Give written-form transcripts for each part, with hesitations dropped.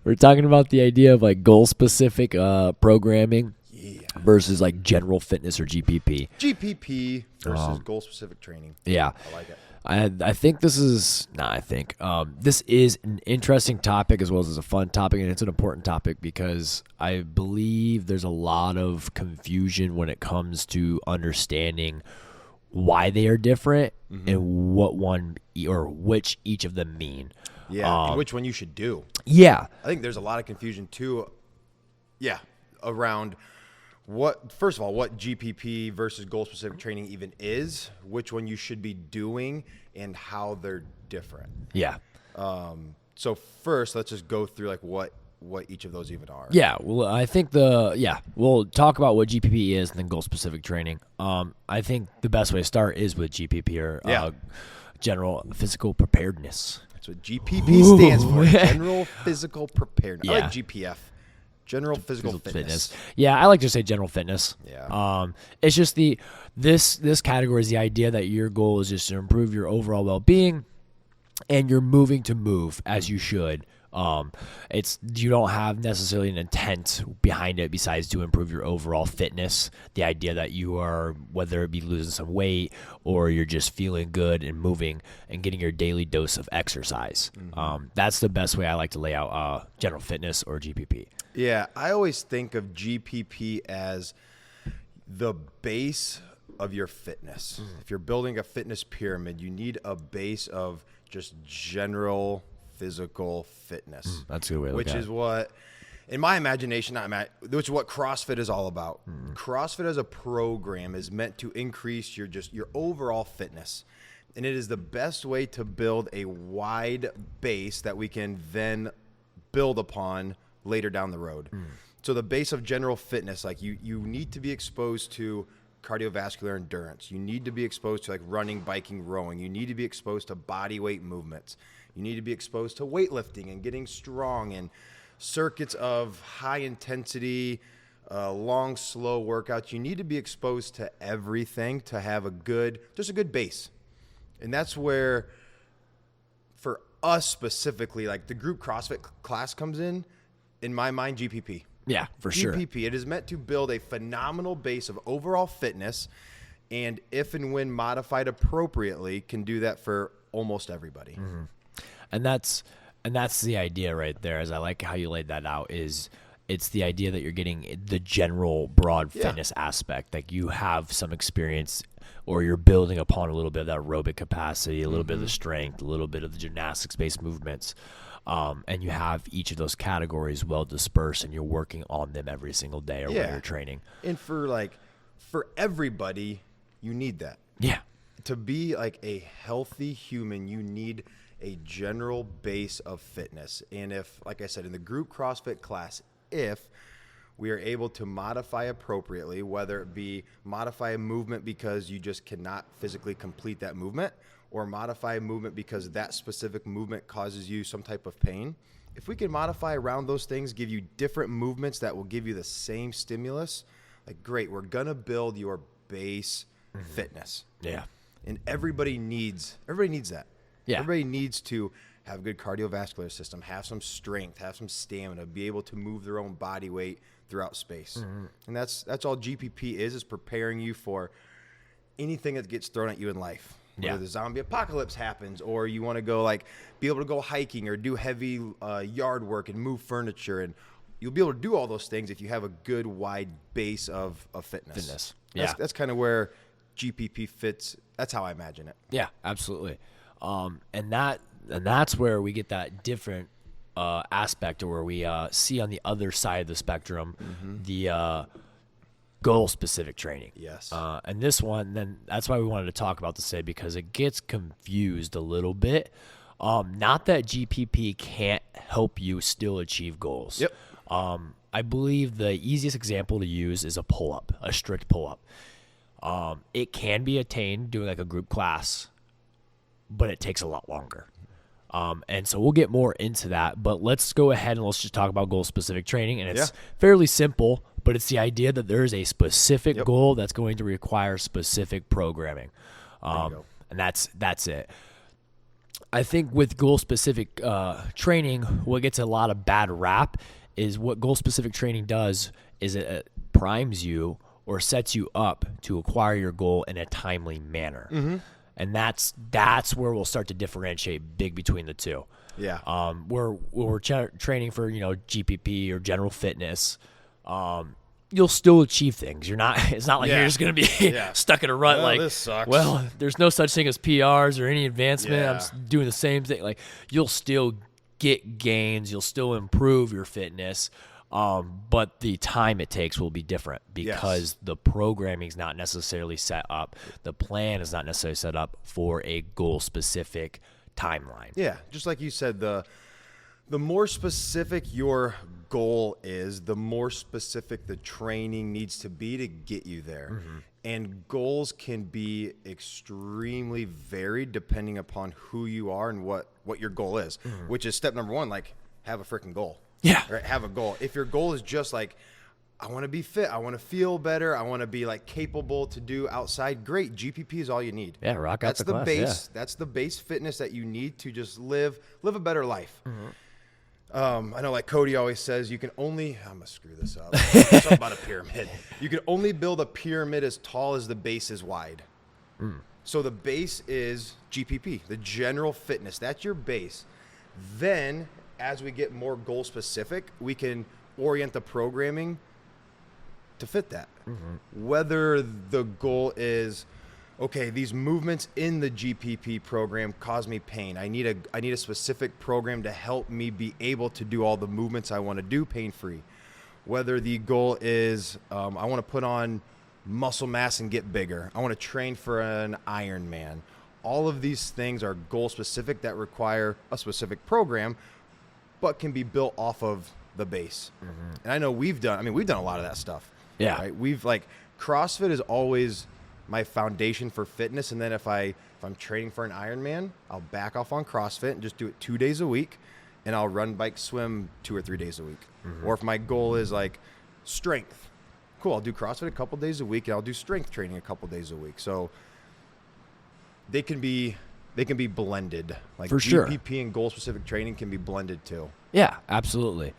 We're talking about the idea of like goal specific programming versus like general fitness or GPP. GPP versus goal specific training. Yeah. I like it. I think this is this is an interesting topic as well as a fun topic, and it's an important topic because I believe there's a lot of confusion when it comes to understanding why they are different and what one or which each of them mean. Yeah, and which one you should do. Yeah. I think there's a lot of confusion too. Yeah, around first of all, what GPP versus goal specific training even is, which one you should be doing, and how they're different. Yeah. So first, let's just go through like what each of those even are. Yeah. Well, I think we'll talk about what GPP is and then goal specific training. I think the best way to start is with GPP or general physical preparedness. That's what GPP stands for. General physical preparedness. Yeah. I like GPF. General physical fitness. Yeah, I like to say general fitness. Yeah. It's just this category is the idea that your goal is just to improve your overall well-being, and you're moving to move as you should. You don't have necessarily an intent behind it besides to improve your overall fitness. The idea that you are, whether it be losing some weight or you're just feeling good and moving and getting your daily dose of exercise. That's the best way I like to lay out general fitness or GPP. Yeah, I always think of GPP as the base of your fitness. If you're building a fitness pyramid, you need a base of just general physical fitness. That's a good way to look at it. Which is what, in my imagination, which is what CrossFit is all about. CrossFit as a program is meant to increase your overall fitness. And it is the best way to build a wide base that we can then build upon later down the road. So the base of general fitness, like you need to be exposed to cardiovascular endurance. You need to be exposed to like running, biking, rowing. You need to be exposed to body weight movements. You need to be exposed to weightlifting and getting strong and circuits of high intensity, long, slow workouts. You need to be exposed to everything to have a good base. And that's where, for us specifically, like the group CrossFit class comes in my mind, GPP. Yeah, for sure. GPP, it is meant to build a phenomenal base of overall fitness, and if and when modified appropriately, can do that for almost everybody. And that's the idea right there. As I like how you laid that out, is it's the idea that you're getting the general broad fitness aspect. Like you have some experience, or you're building upon a little bit of that aerobic capacity, a little bit of the strength, a little bit of the gymnastics-based movements. And you have each of those categories well dispersed, and you're working on them every single day or when you're training. And for everybody, you need that. Yeah. To be like a healthy human, you need a general base of fitness. And if, like I said, in the group CrossFit class, if we are able to modify appropriately, whether it be modify a movement because you just cannot physically complete that movement, or modify a movement because that specific movement causes you some type of pain, if we can modify around those things, give you different movements that will give you the same stimulus, like great, we're going to build your base fitness. Yeah. And everybody needs that. Yeah. Everybody needs to have a good cardiovascular system, have some strength, have some stamina, be able to move their own body weight throughout space. And that's all GPP is preparing you for anything that gets thrown at you in life. Whether the zombie apocalypse happens, or you want to go be able to go hiking or do heavy yard work and move furniture, and you'll be able to do all those things if you have a good wide base of fitness. Yeah. That's kind of where GPP fits. That's how I imagine it. Yeah, absolutely. And that's where we get that different aspect, or where we see on the other side of the spectrum the goal-specific training. Yes. And this one, then that's why we wanted to talk about this today, because it gets confused a little bit. Not that GPP can't help you still achieve goals. Yep. I believe the easiest example to use is a pull-up, a strict pull-up. It can be attained doing like a group class, but it takes a lot longer. And so we'll get more into that, but let's go ahead and let's just talk about goal-specific training. And it's fairly simple, but it's the idea that there is a specific goal that's going to require specific programming. And that's it. I think with goal specific training, what gets a lot of bad rap is what goal specific training does is it primes you or sets you up to acquire your goal in a timely manner. And that's where we'll start to differentiate big between the two. Yeah. We're training for, GPP or general fitness, you'll still achieve things. It's not like you're just going to be stuck in a rut. Well, this sucks. Well, there's no such thing as PRs or any advancement. Yeah. I'm doing the same thing. Like, you'll still get gains. You'll still improve your fitness. But the time it takes will be different because the programming is not necessarily set up. The plan is not necessarily set up for a goal specific timeline. Yeah. Just like you said, the more specific your goal is, the more specific the training needs to be to get you there. And goals can be extremely varied depending upon who you are and what your goal is, which is step number one, like have a freaking goal. Yeah. Right? Have a goal. If your goal is just like, I want to be fit, I want to feel better, I want to be like capable to do outside, great. GPP is all you need. Yeah, rock out That's the class, base. That's the base fitness that you need to just live a better life. I know, like Cody always says, you can only, I'm gonna screw this up. Something about a pyramid. You can only build a pyramid as tall as the base is wide. So the base is GPP, the general fitness. That's your base. Then, as we get more goal specific, we can orient the programming to fit that. Whether the goal is, okay, these movements in the GPP program cause me pain. I need a specific program to help me be able to do all the movements I want to do pain-free. Whether the goal is, I want to put on muscle mass and get bigger. I want to train for an Ironman. All of these things are goal specific that require a specific program, but can be built off of the base. And I know we've done a lot of that stuff. Yeah. Right? We've CrossFit is always my foundation for fitness. And then if I'm training for an Ironman, I'll back off on CrossFit and just do it 2 days a week. And I'll run, bike, swim 2 or 3 days a week. Or if my goal is like strength, cool, I'll do CrossFit a couple days a week and I'll do strength training a couple days a week. So they can be blended. Like For sure. GPP and goal specific training can be blended too. Yeah, absolutely.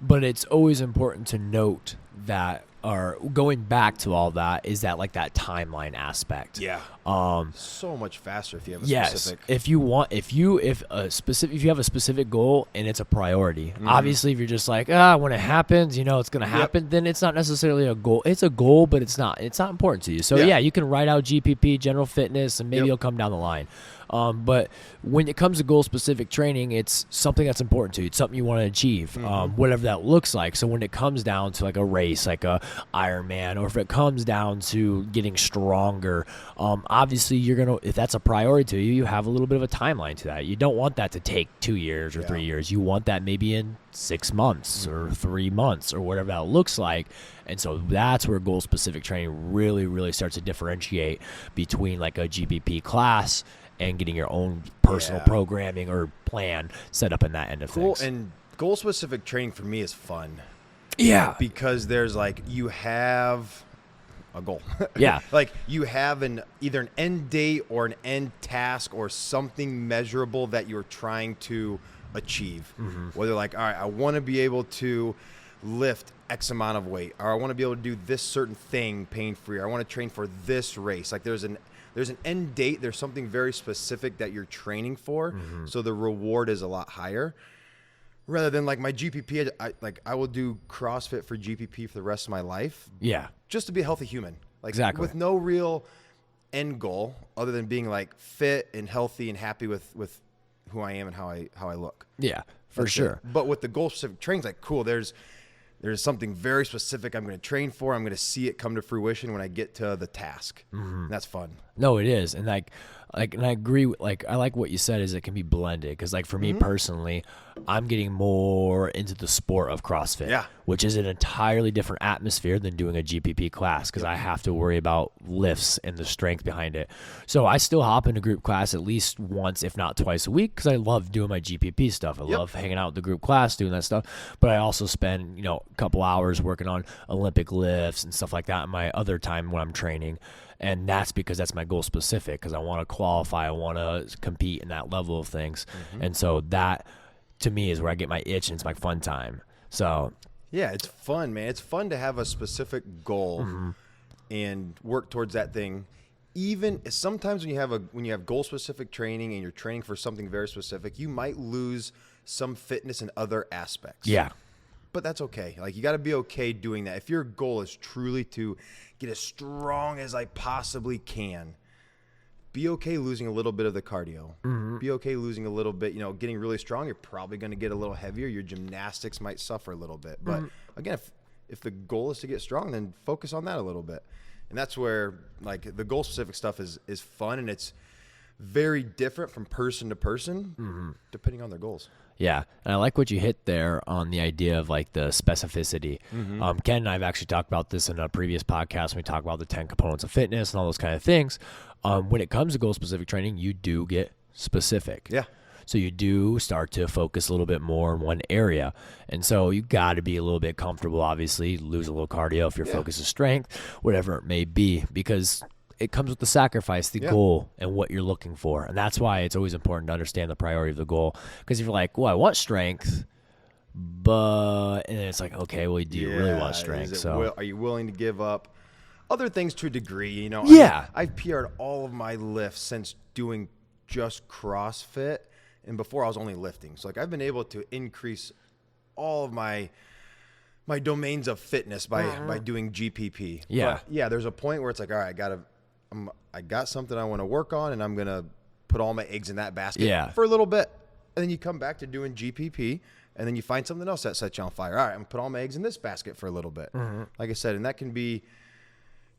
But it's always important to note that, or going back to all that, is that like that timeline aspect. Yeah. So much faster if you have a specific. If you have a specific goal and it's a priority. Obviously, if you're just like, when it happens, it's going to happen, then it's not necessarily a goal. It's a goal, but it's not important to you. So you can write out GPP, general fitness, and maybe it'll come down the line. But when it comes to goal-specific training, it's something that's important to you. It's something you want to achieve, whatever that looks like. So when it comes down to like a race, like a Ironman, or if it comes down to getting stronger, obviously if that's a priority to you, you have a little bit of a timeline to that. You don't want that to take 2 years or 3 years. You want that maybe in 6 months or 3 months or whatever that looks like. And so that's where goal-specific training really, really starts to differentiate between like a GPP class and getting your own personal programming or plan set up in that end of things. And goal-specific training for me is fun. Yeah. Because there's you have a goal. Yeah. Like you have either an end date or an end task or something measurable that you're trying to achieve. Whether all right, I want to be able to lift X amount of weight, or I want to be able to do this certain thing pain-free, or I want to train for this race. Like there's an end date. There's something very specific that you're training for. So the reward is a lot higher rather than like my GPP. I will do CrossFit for GPP for the rest of my life. Yeah. Just to be a healthy human. Exactly. With no real end goal other than being like fit and healthy and happy with who I am and how I look. Yeah, for sure. But with the goal specific trainings, cool, there's something very specific I'm going to train for. I'm going to see it come to fruition when I get to the task. That's fun. No, it is. And and I agree. I like what you said is it can be blended. Because for me personally, I'm getting more into the sport of CrossFit, which is an entirely different atmosphere than doing a GPP class because I have to worry about lifts and the strength behind it. So I still hop into group class at least once, if not twice a week, because I love doing my GPP stuff. I love hanging out with the group class, doing that stuff. But I also spend, a couple hours working on Olympic lifts and stuff like that in my other time when I'm training. And that's because that's my goal specific, because I want to qualify, I want to compete in that level of things. And so that to me is where I get my itch, and it's my fun time. So yeah, it's fun, man. It's fun to have a specific goal and work towards that thing. Even sometimes when you have goal specific training and you're training for something very specific, you might lose some fitness in other aspects. yeah. But that's okay. Like, you got to be okay doing that. If your goal is truly to get as strong as I possibly can, be okay losing a little bit of the cardio. Be okay losing a little bit, getting really strong. You're probably going to get a little heavier. Your gymnastics might suffer a little bit. But again, if the goal is to get strong, then focus on that a little bit. And that's where, like, the goal specific stuff is fun, and it's very different from person to person depending on their goals. Yeah, and I like what you hit there on the idea of like the specificity. Ken and I have actually talked about this in a previous podcast when we talk about the 10 components of fitness and all those kind of things. When it comes to goal-specific training, you do get specific. Yeah. So you do start to focus a little bit more in one area. And so you got to be a little bit comfortable, obviously, lose a little cardio if your focus is strength, whatever it may be, because it comes with the sacrifice, the goal, and what you're looking for. And that's why it's always important to understand the priority of the goal. Because if you're like, well, I want strength, and then it's like, okay, well, do you really want strength? Are you willing to give up other things to a degree? I've PR'd all of my lifts since doing just CrossFit, and before I was only lifting. So, like, I've been able to increase all of my domains of fitness by doing GPP. Yeah. But there's a point where it's like, all right, I got something I want to work on, and I'm going to put all my eggs in that basket for a little bit. And then you come back to doing GPP, and then you find something else that sets you on fire. All right, I'm going to put all my eggs in this basket for a little bit. Like I said, and that can be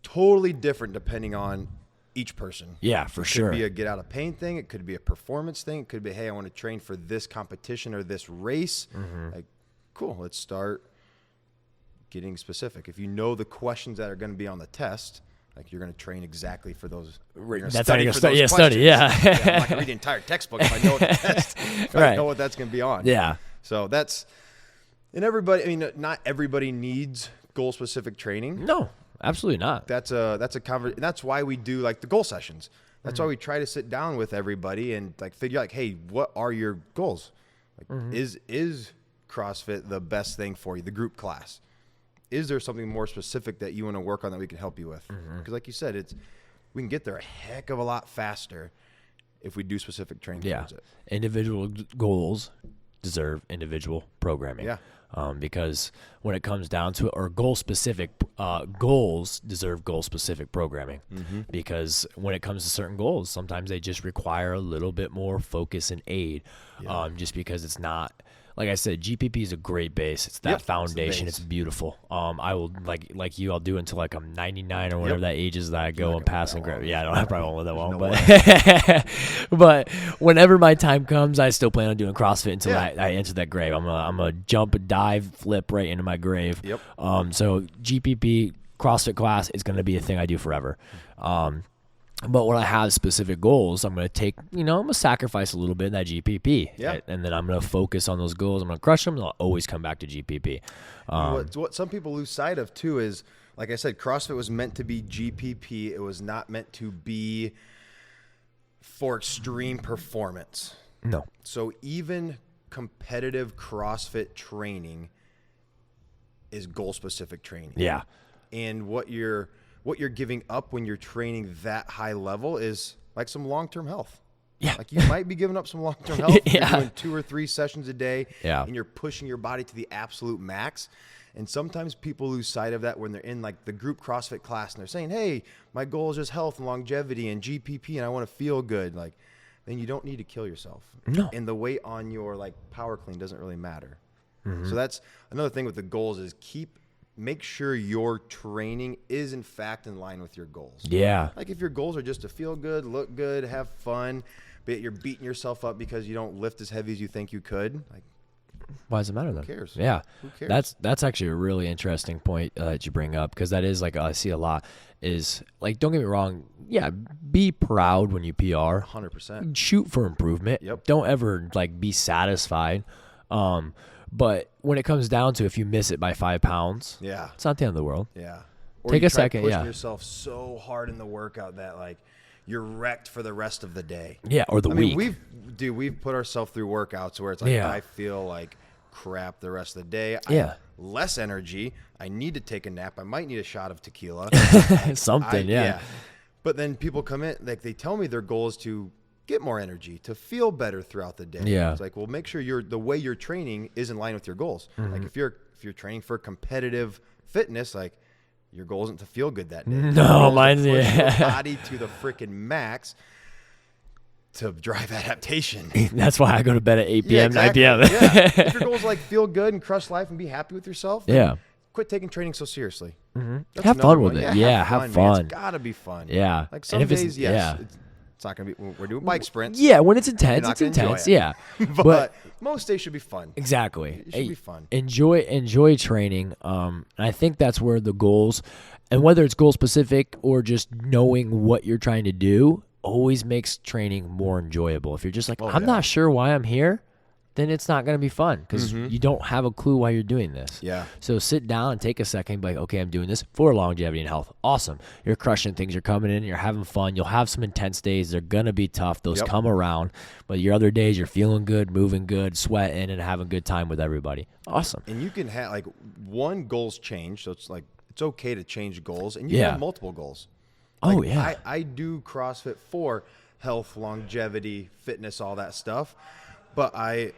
totally different depending on each person. Yeah, for sure. It could be a get out of pain thing. It could be a performance thing. It could be, hey, I want to train for this competition or this race. Like, cool, let's start getting specific. If you know the questions that are going to be on the test, like, you're going to train exactly for those. That's how you're going to study. I'm not going to read the entire textbook if I know what the test. If I know what that's going to be on. Yeah. So that's, and everybody. I mean, not everybody needs goal specific training. No, absolutely not. That's that's why we do, like, the goal sessions. That's why we try to sit down with everybody and, like, figure out, like, hey, what are your goals? Like, is CrossFit the best thing for you? The group class. Is there something more specific that you want to work on that we can help you with? Because, like you said, we can get there a heck of a lot faster if we do specific training towards it. Individual goals deserve individual programming. Yeah. Because when it comes down to it, or goal-specific goals deserve goal-specific programming. Because when it comes to certain goals, sometimes they just require a little bit more focus and aid. Just because it's not, like I said, GPP is a great base. It's that foundation. It's beautiful. I will, like you, I'll do until, like, I'm 99 or whatever that age is that I go and pass and grab. Yeah, I probably won't live that long, but whenever my time comes, I still plan on doing CrossFit until I enter that grave. I'm gonna jump, dive, flip right into my grave. So GPP CrossFit class is gonna be a thing I do forever. But when I have specific goals, I'm going to take, I'm going to sacrifice a little bit in that GPP. And then I'm going to focus on those goals. I'm going to crush them, and I'll always come back to GPP. What some people lose sight of, too, is, like I said, CrossFit was meant to be GPP. It was not meant to be for extreme performance. No. So even competitive CrossFit training is goal-specific training. Yeah. And what you're giving up when you're training that high level is, like, some long-term health. Yeah. Like, you might be giving up some long-term health. You're doing 2 or 3 sessions a day. And you're pushing your body to the absolute max. And sometimes people lose sight of that when they're in, like, the group CrossFit class and they're saying, hey, my goal is just health and longevity and GPP and I want to feel good. Like, then you don't need to kill yourself. No. And the weight on your, like, power clean doesn't really matter. So that's another thing with the goals is make sure your training is in fact in line with your goals. Yeah. Like, if your goals are just to feel good, look good, have fun, but you're beating yourself up because you don't lift as heavy as you think you could, like, why does it matter then? Who cares? Yeah. Who cares? That's actually a really interesting point that you bring up, because that is, like, I see a lot is, like, don't get me wrong. Yeah. Be proud when you PR. 100%. Shoot for improvement. Yep. Don't ever, like, be satisfied. But when it comes down to, if you miss it by 5 pounds, Yeah. it's not the end of the world. Yeah. Or Take you a try second, pushing yeah. yourself so hard in the workout that like you're wrecked for the rest of the day. Yeah, or the I week. mean, we've put ourselves through workouts where it's like Yeah. I feel like crap the rest of the day. I Yeah. have less energy. I need to take a nap. I might need a shot of tequila. Something, yeah. But then people come in, like they tell me their goal is to get more energy, to feel better throughout the day. Yeah. It's like, well, make sure the way you're training is in line with your goals. Like if you're training for competitive fitness, like your goal isn't to feel good that day. No, mine's your body to the freaking max to drive adaptation. That's why I go to bed at 8 p.m., exactly. 9 p.m. Yeah. If your goal is like feel good and crush life and be happy with yourself, then Yeah. quit taking training so seriously. That's Have another fun with one. it. Yeah, have man. fun. It's gotta be fun. Yeah. Like And some if it's- days, yes, yeah. it's not gonna be. We're doing bike sprints. Yeah, when it's intense, not it's gonna enjoy intense. it. Yeah. but most days should be fun. Exactly. It should be fun. Enjoy training. And I think that's where the goals, and whether it's goal specific or just knowing what you're trying to do, always makes training more enjoyable. If you're just like, I'm yeah. not sure why I'm here, then it's not going to be fun because you don't have a clue why you're doing this. Yeah. So sit down and take a second and be like, okay, I'm doing this for longevity and health. Awesome. You're crushing things. You're coming in. You're having fun. You'll have some intense days. They're going to be tough. Those Yep. come around. But your other days, you're feeling good, moving good, sweating, and having a good time with everybody. Awesome. And you can have like one goals change, so it's like it's okay to change goals, and you Yeah. can have multiple goals. Oh, Like, yeah. I do CrossFit for health, longevity, fitness, all that stuff. But I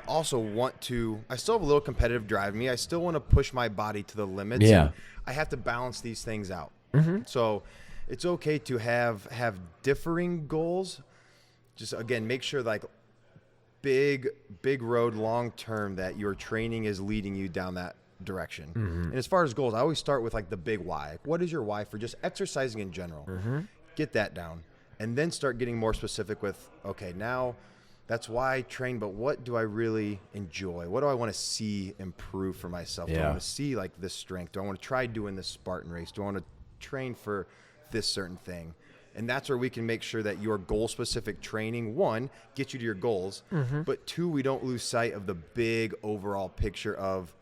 also want to, I still have a little competitive drive in me. I still want to push my body to the limits. Yeah. And I have to balance these things out. So it's okay to have differing goals. Just, again, make sure like big road long term that your training is leading you down that direction. And as far as goals, I always start with like the big why. What is your why for just exercising in general? Get that down. And then start getting more specific with, okay, now that's why I train, but what do I really enjoy? What do I want to see improve for myself? Do I Yeah. want to see like this strength? Do I want to try doing this Spartan race? Do I want to train for this certain thing? And that's where we can make sure that your goal-specific training, one, gets you to your goals, but two, we don't lose sight of the big overall picture of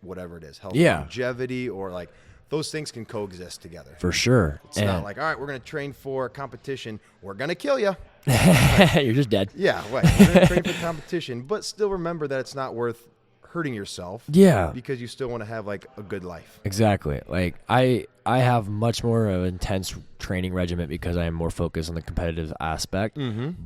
whatever it is, health, Yeah. longevity, or like those things can coexist together. For sure. It's not like, all right, we're going to train for a competition. We're going to kill you. You're just dead. Yeah, right. We're going to train for competition, but still remember that it's not worth hurting yourself. Yeah. Because you still want to have like a good life. Exactly. Like I have much more of an intense training regimen because I am more focused on the competitive aspect.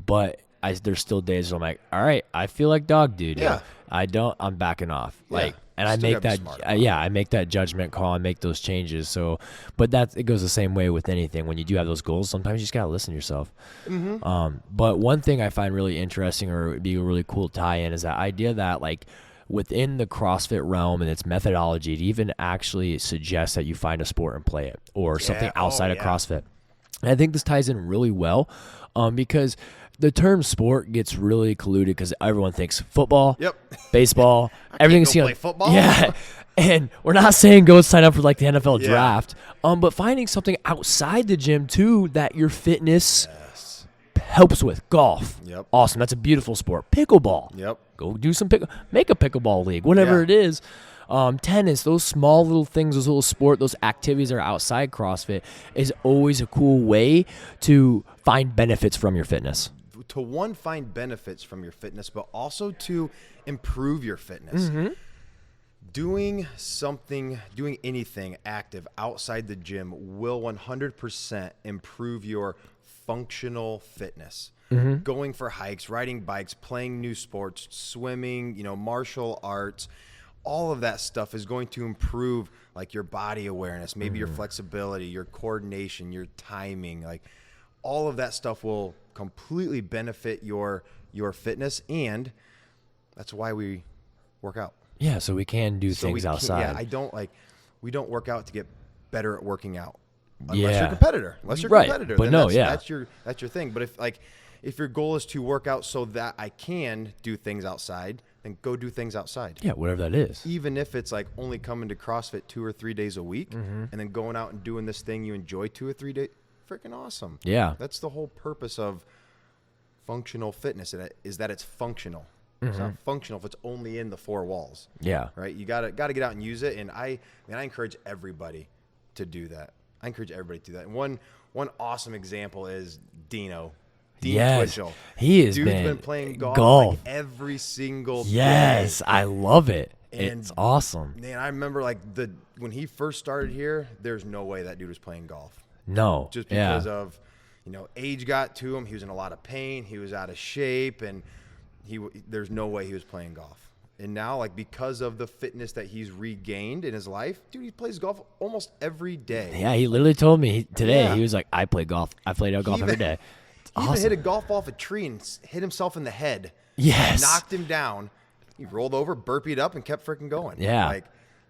But there's still days where I'm like, all right, I feel like dog dude. Yeah. I'm backing off. Like, and I Still make gotta be that, smart. I make that judgment call. I make those changes. So, but it goes the same way with anything. When you do have those goals, sometimes you just gotta listen to yourself. But one thing I find really interesting, or would be a really cool tie-in, is that idea that like within the CrossFit realm and its methodology, it even actually suggests that you find a sport and play it, or something outside of CrossFit. And I think this ties in really well, because the term sport gets really colluded because everyone thinks football, baseball, everything's go play football. Yeah. And we're not saying go sign up for like the NFL draft, but finding something outside the gym too that your fitness helps with. Golf. Awesome. That's a beautiful sport. Pickleball. Go do some make a pickleball league, whatever it is. Tennis, those small little things, those little those activities that are outside CrossFit is always a cool way to find benefits from your fitness. To find benefits from your fitness, but also to improve your fitness. Doing anything active outside the gym will 100% improve your functional fitness. Going for hikes, riding bikes, playing new sports, swimming, martial arts, all of that stuff is going to improve like your body awareness, maybe your flexibility, your coordination, your timing, like all of that stuff will completely benefit your fitness, and that's why we work out. Yeah, so we can do things outside. Yeah, we don't work out to get better at working out. Unless you're a competitor. But no, that's your thing. But if your goal is to work out so that I can do things outside, then go do things outside. Yeah, whatever that is. Even if it's like only coming to CrossFit 2 or 3 days a week, and then going out and doing this thing you enjoy 2 or 3 days, freaking awesome. Yeah. That's the whole purpose of functional fitness, is that it's functional. It's not functional if it's only in the 4 walls. Yeah. Right? You gotta get out and use it. And I encourage everybody, to do that. I encourage everybody to do that. And one awesome example is Dean Yes, Twitchell. he has Dude's been been playing golf. Like every single Yes, day. I love it. And It's awesome. Man, I remember like when he first started here, there's no way that dude was playing golf. No, Just because of, age got to him. He was in a lot of pain. He was out of shape, and there's no way he was playing golf. And now, like, because of the fitness that he's regained in his life, dude, he plays golf almost every day. Yeah, he literally told me today. Yeah. He was like, "I play golf. I played out golf every day." It's He awesome. even hit a golf ball off a tree and hit himself in the head. Yes. Knocked him down. He rolled over, burpeed up, and kept freaking going. Yeah. Like,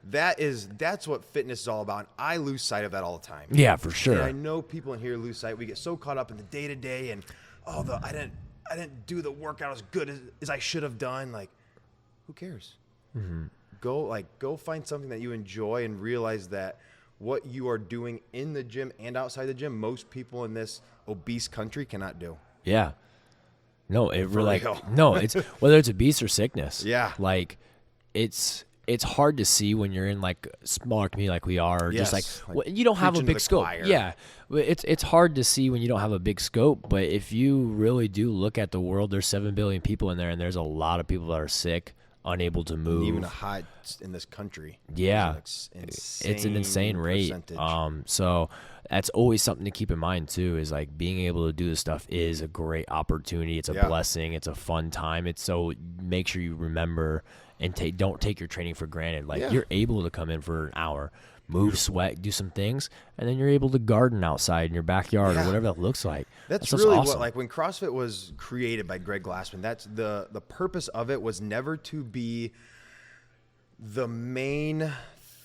that's what fitness is all about. And I lose sight of that all the time. Yeah, for sure. And I know people in here lose sight. We get so caught up in the day to day and I didn't do the workout as good as I should have done. Like, who cares? Mm-hmm. Go find something that you enjoy and realize that what you are doing in the gym and outside the gym, most people in this obese country cannot do. Yeah. No, real. no, it's whether it's obese or sickness. Yeah. Like it's hard to see when you're in like a smaller community like we are, or just Yes, like you don't have a preaching to big the scope. choir. Yeah. It's hard to see when you don't have a big scope, but if you really do look at the world, there's 7 billion people in there, and there's a lot of people that are sick, unable to move. Even a high in this country. Yeah, It's it's an insane rate. percentage. So that's always something to keep in mind too. Is like being able to do this stuff is a great opportunity. It's a blessing. It's a fun time. It's so make sure you remember and don't take your training for granted. Like you're able to come in for an hour, move, sweat, do some things, and then you're able to garden outside in your backyard or whatever that looks like. That's just really awesome. what, like when CrossFit was created by Greg Glassman, that's the purpose of it was never to be the main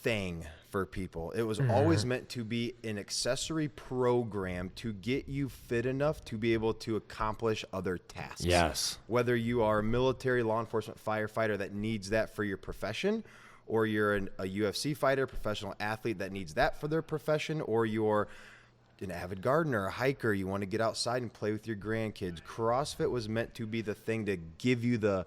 thing for people. It was always meant to be an accessory program to get you fit enough to be able to accomplish other tasks. Yes. Whether you are a military, law enforcement, firefighter that needs that for your profession, or you're a UFC fighter, professional athlete that needs that for their profession, or you're an avid gardener, a hiker, you want to get outside and play with your grandkids. CrossFit was meant to be the thing to give you the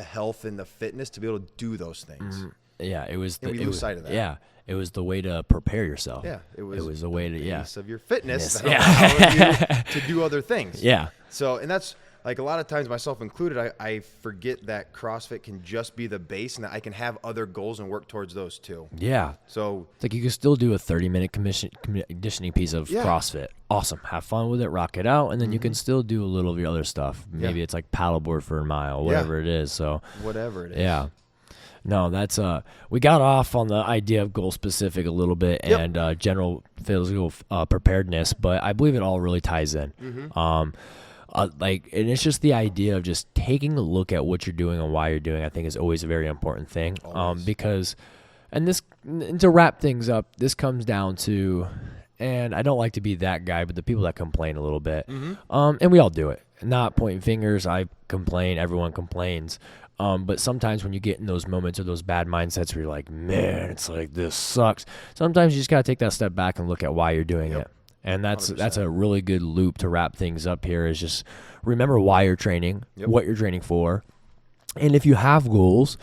health and the fitness to be able to do those things. Yeah, it was. And we lose sight of that. Yeah, it was the way to prepare yourself. Yeah, it was the way to Piece of your fitness Yes. that allow you to do other things. Yeah. So, and that's like a lot of times, myself included, I forget that CrossFit can just be the base and that I can have other goals and work towards those too. Yeah. So It's like you can still do a 30-minute conditioning piece of CrossFit. Awesome. Have fun with it. Rock it out. And then you can still do a little of your other stuff. Maybe it's like paddleboard for a mile, whatever it is. So whatever it is. yeah. No, that's we got off on the idea of goal specific a little bit and general physical preparedness, but I believe it all really ties in. And it's just the idea of just taking a look at what you're doing and why you're doing, I think is always a very important thing. Because, and to wrap things up, this comes down to, and I don't like to be that guy, but the people that complain a little bit, and we all do it. Not pointing fingers. I complain. Everyone complains. But sometimes when you get in those moments or those bad mindsets where you're like, man, it's like this sucks. Sometimes you just got to take that step back and look at why you're doing it. And that's 100%. a really good loop to wrap things up here is just remember why you're training, what you're training for. And if you have goals,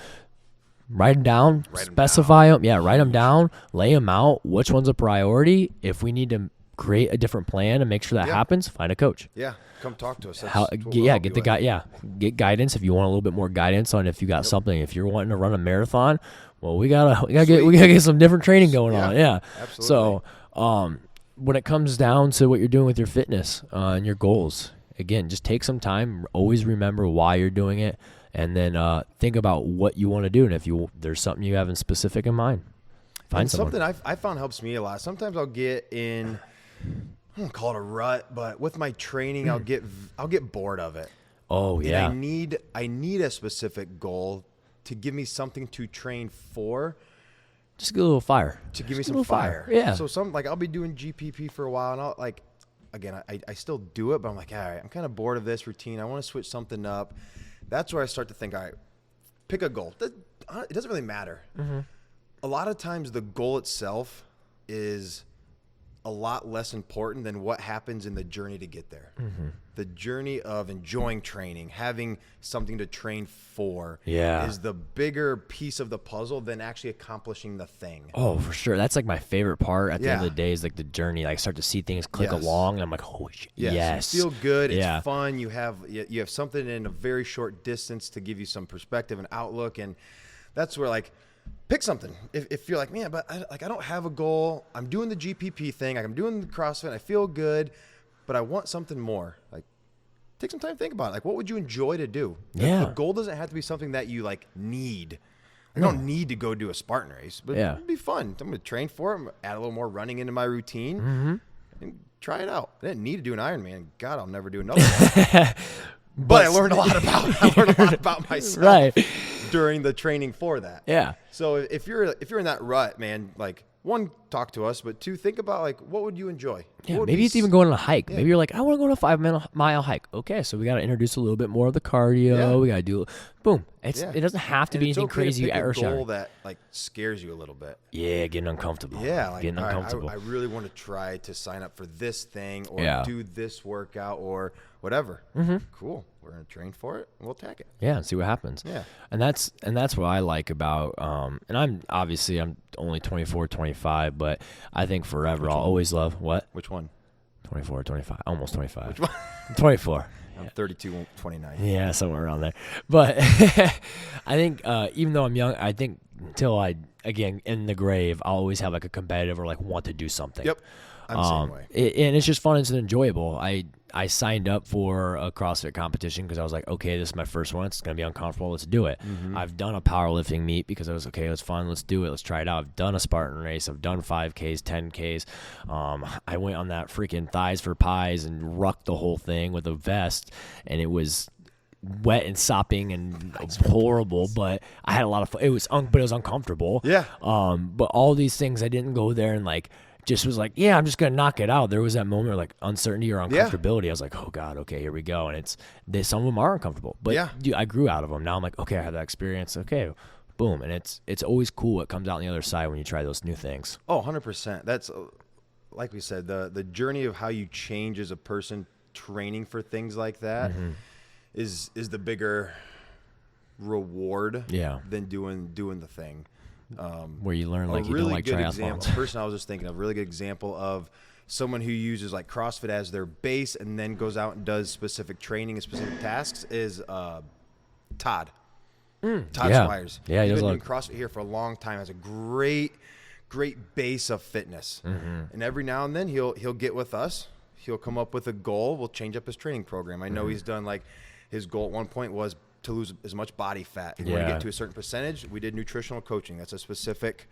write them down, specify them. Yeah, write them down, lay them out. Which one's a priority? If we need to create a different plan and make sure that happens, find a coach. Yeah, come talk to us. Get guidance if you want a little bit more guidance on if you got something. If you're wanting to run a marathon, well, we gotta get some different training going on. Yeah, absolutely. So, when it comes down to what you're doing with your fitness and your goals, again, just take some time. Always remember why you're doing it, and then think about what you want to do. And if there's something you have in specific in mind, find someone. Something I found helps me a lot. Sometimes I'll get in. I don't call it a rut, but with my training, I'll get bored of it. Oh And yeah. I need a specific goal to give me something to train for. Just get a little fire. To give me some fire. Yeah. So I'll be doing GPP for a while, and I'll I still do it, but I'm like, all right, I'm kind of bored of this routine. I want to switch something up. That's where I start to think, all right, pick a goal. It doesn't really matter. A lot of times the goal itself is a lot less important than what happens in the journey to get there. The journey of enjoying training, having something to train for, is the bigger piece of the puzzle than actually accomplishing the thing. Oh, for sure. That's like my favorite part at the end of the day is like the journey. Like I start to see things click along, and I'm like, holy shit, yes. You feel good. It's fun. You have something in a very short distance to give you some perspective and outlook, and that's where like. Pick something. If you're like, man, but I don't have a goal. I'm doing the GPP thing. Like I'm doing the CrossFit. I feel good, but I want something more. Like, take some time to think about it. Like, what would you enjoy to do? The goal doesn't have to be something that you like need. I don't need to go do a Spartan race, but it'd be fun. I'm going to train for it. I'm gonna add a little more running into my routine and try it out. I didn't need to do an Ironman. God, I'll never do another one. But I learned a lot about myself during the training for that. Yeah. So if you're in that rut, man, like one, talk to us, but two, think about like what would you enjoy? Yeah, maybe it's even going on a hike. Maybe you're like, I want to go on a 5-mile hike. Okay, so we got to introduce a little bit more of the cardio. We got to do, boom. It doesn't have to be anything crazy. It's okay to pick a goal that like scares you a little bit. Yeah, getting uncomfortable. Yeah, like, getting uncomfortable. I really want to try to sign up for this thing or do this workout or whatever. Cool. We're gonna train for it and we'll attack it. Yeah, and see what happens. Yeah, and that's what I like about. And I'm only 24, 25, but I think forever I'll always love what. Which one? 24, 25, almost 25. Which one? 24. I'm 32, 29. Yeah, somewhere around there. But I think even though I'm young, I think until I, again, in the grave, I'll always have like a competitive or like want to do something. Yep. I'm the same way. And it's just fun. It's enjoyable. I signed up for a CrossFit competition because I was like, okay, this is my first one. It's going to be uncomfortable. Let's do it. I've done a powerlifting meet because I was, okay, it's fun. Let's do it. Let's try it out. I've done a Spartan race. I've done 5Ks, 10Ks. I went on that freaking thighs for pies and rucked the whole thing with a vest, and it was wet and sopping and horrible, but I had a lot of fun. It was uncomfortable. Yeah. But all these things, I didn't go there and like, just was like, yeah, I'm just going to knock it out. There was that moment of like uncertainty or uncomfortability. I was like, oh God, okay, here we go. And some of them are uncomfortable, but dude, I grew out of them. Now I'm like, okay, I have that experience. Okay, boom. And it's always cool what comes out on the other side when you try those new things. Oh, 100%. That's like we said, the journey of how you change as a person training for things like that is the bigger reward than doing the thing. Where you learn like you don't like triathlons. A person I was just thinking of, a really good example of someone who uses like CrossFit as their base and then goes out and does specific training and specific tasks is Todd. Todd Swires. Yeah, he's been doing CrossFit here for a long time. Has a great base of fitness. And every now and then he'll get with us. He'll come up with a goal. We'll change up his training program. I know he's done like his goal at one point was to lose as much body fat. If you want to get to a certain percentage, we did nutritional coaching. That's a specific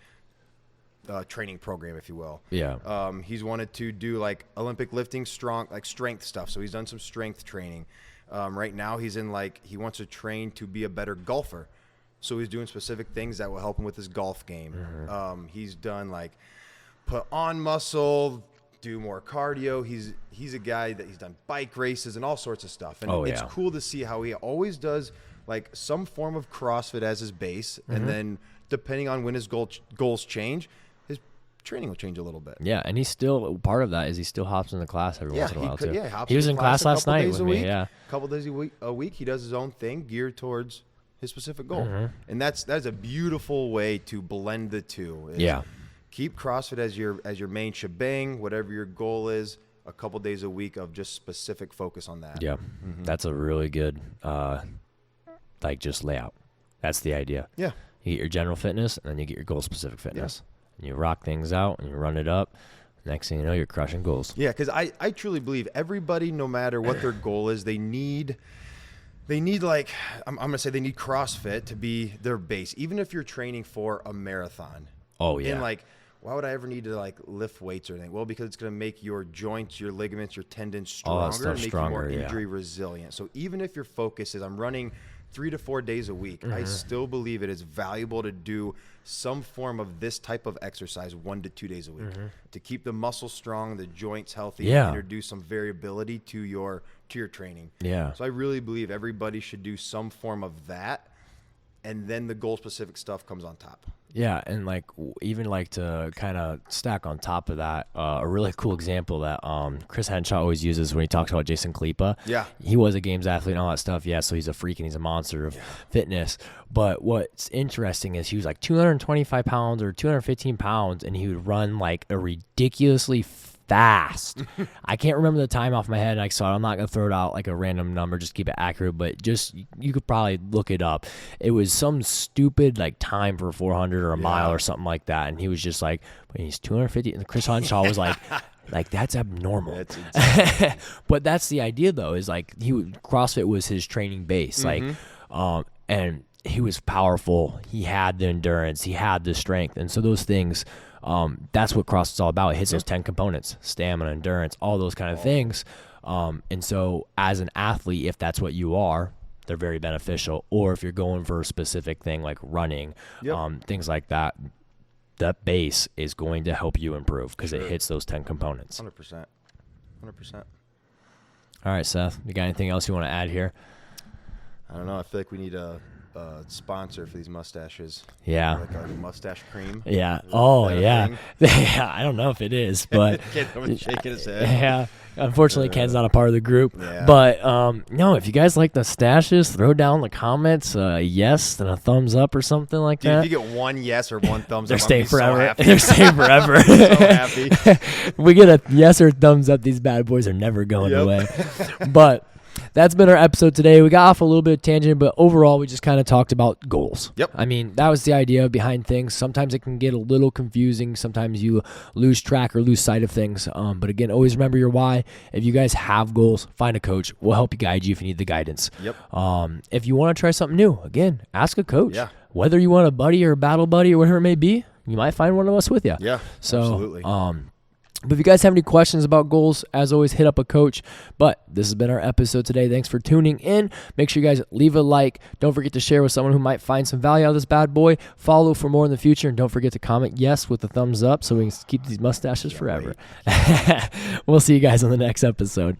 training program, if you will. Yeah. He's wanted to do like Olympic lifting, strength stuff. So he's done some strength training. Right now he's in he wants to train to be a better golfer. So he's doing specific things that will help him with his golf game. He's done put on muscle, do more cardio. He's a guy that he's done bike races and all sorts of stuff. And it's cool to see how he always does some form of CrossFit as his base. And then depending on when his goals change, his training will change a little bit. Yeah. And he's still, part of that is he still hops in the class every once in a while too. Yeah, he was in class last night with me. Yeah. A couple days a week, he does his own thing geared towards his specific goal. And that's a beautiful way to blend the two. Keep CrossFit as your main shebang, whatever your goal is, a couple days a week of just specific focus on that. Yeah. That's a really good just layout. That's the idea. Yeah. You get your general fitness and then you get your goal specific fitness. And you rock things out and you run it up. Next thing you know, you're crushing goals. Yeah, because I truly believe everybody, no matter what their goal is, they need I'm going to say they need CrossFit to be their base, even if you're training for a marathon. Oh, yeah. And why would I ever need to lift weights or anything? Well, because it's going to make your joints, your ligaments, your tendons stronger, and make you more injury resilient. So even if your focus is I'm running 3 to 4 days a week, I still believe it is valuable to do some form of this type of exercise 1 to 2 days a week to keep the muscles strong, the joints healthy, and introduce some variability to your training. Yeah. So I really believe everybody should do some form of that. and then the goal specific stuff comes on top. Yeah, and like even like to kind of stack on top of that, a really cool example that Chris Henshaw always uses when he talks about Jason Klepa. Yeah, he was a games athlete and all that stuff. Yeah, so he's a freak and he's a monster of fitness. But what's interesting is he was like 225 pounds or 215 pounds, and he would run like a ridiculously fast. I can't remember the time off my head, like, so I'm not gonna throw it out like a random number, just keep it accurate, but just you could probably look it up. It was some stupid like time for 400 or a mile or something like that, and he was just like, but he's 250, and Chris Henshaw was like that's abnormal. That's insane. But that's the idea though, is like CrossFit was his training base, like and he was powerful, he had the endurance, he had the strength, and so those things, that's what CrossFit's all about. It hits those 10 components: stamina, endurance, all those kind of things. And so as an athlete, if that's what you are, they're very beneficial. Or if you're going for a specific thing like running, things like that, that base is going to help you improve because it hits those 10 components. 100%. 100%. All right, Seth, you got anything else you want to add here? I don't know. I feel like we need a sponsor for these mustaches. Yeah. Like a mustache cream. Yeah. Oh, yeah. Yeah. I don't know if it is, but Ken was shaking his head. Yeah. Unfortunately, Ken's not a part of the group. Yeah. But no, if you guys like the stashes, throw down in the comments a yes and a thumbs up or something like Dude, that. if you get one yes or one thumbs They're up, staying forever. So happy. They're staying forever. So happy. We get a yes or thumbs up, these bad boys are never going away. But that's been our episode today. We got off a little bit of tangent, but overall, we just kind of talked about goals. Yep. I mean, that was the idea behind things. Sometimes it can get a little confusing. Sometimes you lose track or lose sight of things. But again, always remember your why. If you guys have goals, find a coach. We'll help you guide you if you need the guidance. Yep. If you want to try something new, again, ask a coach. Yeah. Whether you want a buddy or a battle buddy or whatever it may be, you might find one of us with you. Yeah. So, absolutely. But if you guys have any questions about goals, as always, hit up a coach. But this has been our episode today. Thanks for tuning in. Make sure you guys leave a like. Don't forget to share with someone who might find some value out of this bad boy. Follow for more in the future. And don't forget to comment yes with a thumbs up so we can keep these mustaches forever. We'll see you guys on the next episode.